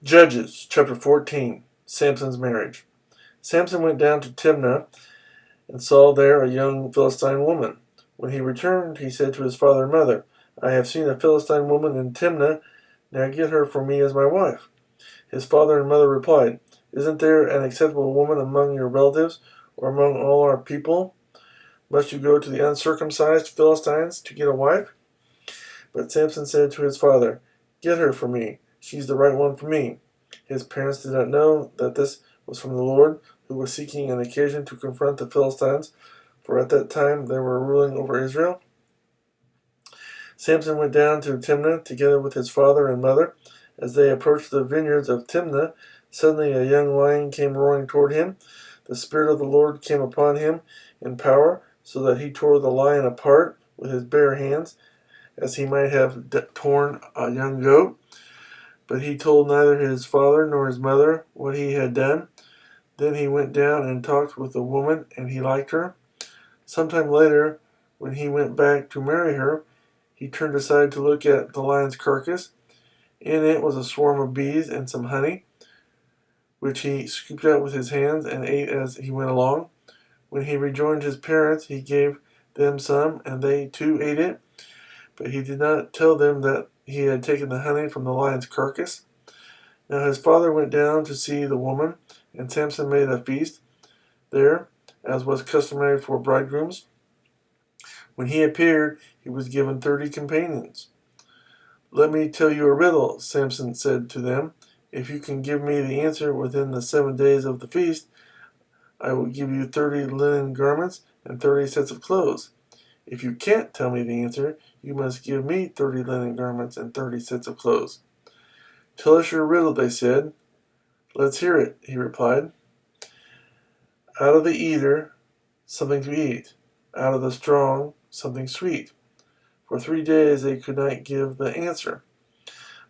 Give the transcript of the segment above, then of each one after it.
Judges, chapter 14, Samson's marriage. Samson went down to Timnah and saw there a young Philistine woman. When he returned, he said to his father and mother, I have seen a Philistine woman in Timnah. Now get her for me as my wife. His father and mother replied, Isn't there an acceptable woman among your relatives or among all our people? Must you go to the uncircumcised Philistines to get a wife? But Samson said to his father, Get her for me. She's the right one for me. His parents did not know that this was from the Lord, who was seeking an occasion to confront the Philistines, for at that time they were ruling over Israel. Samson went down to Timnah together with his father and mother. As they approached the vineyards of Timnah, suddenly a young lion came roaring toward him. The Spirit of the Lord came upon him in power, so that he tore the lion apart with his bare hands, as he might have torn a young goat. But he told neither his father nor his mother what he had done. Then he went down and talked with the woman, and he liked her. Sometime later, when he went back to marry her, he turned aside to look at the lion's carcass. In it was a swarm of bees and some honey, which he scooped out with his hands and ate as he went along. When he rejoined his parents, he gave them some, and they too ate it. But he did not tell them that he had taken the honey from the lion's carcass. Now his father went down to see the woman, and Samson made a feast there, as was customary for bridegrooms. When he appeared, he was given 30 companions. Let me tell you a riddle, Samson said to them. If you can give me the answer within the 7 days of the feast, I will give you 30 linen garments and 30 sets of clothes. If you can't tell me the answer, you must give me 30 linen garments and 30 sets of clothes. Tell us your riddle, they said. Let's hear it, he replied. Out of the eater, something to eat. Out of the strong, something sweet. For 3 days they could not give the answer.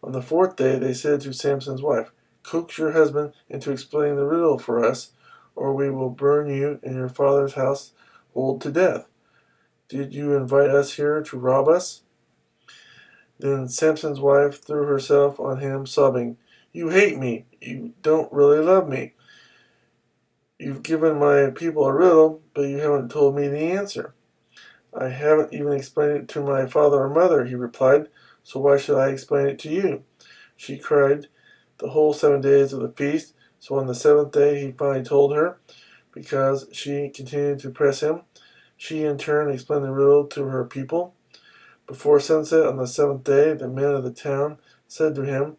On the 4th day they said to Samson's wife, Coax your husband into explaining the riddle for us, or we will burn you and your father's household to death. Did you invite us here to rob us? Then Samson's wife threw herself on him, sobbing, You hate me. You don't really love me. You've given my people a riddle, but you haven't told me the answer. I haven't even explained it to my father or mother, he replied, so why should I explain it to you? She cried the whole 7 days of the feast, so on the 7th day he finally told her, because she continued to press him. She in turn explained the riddle to her people. Before sunset on the 7th day, the men of the town said to him,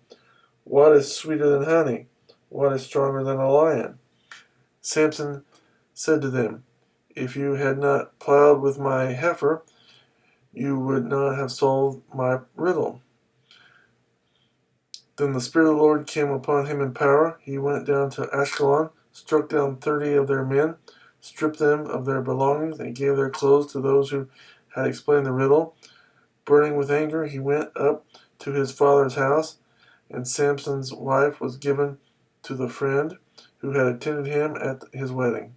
What is sweeter than honey? What is stronger than a lion? Samson said to them, If you had not plowed with my heifer, you would not have solved my riddle. Then the Spirit of the Lord came upon him in power. He went down to Ashkelon, struck down 30 of their men, stripped them of their belongings, and gave their clothes to those who had explained the riddle. Burning with anger, he went up to his father's house, and Samson's wife was given to the friend who had attended him at his wedding.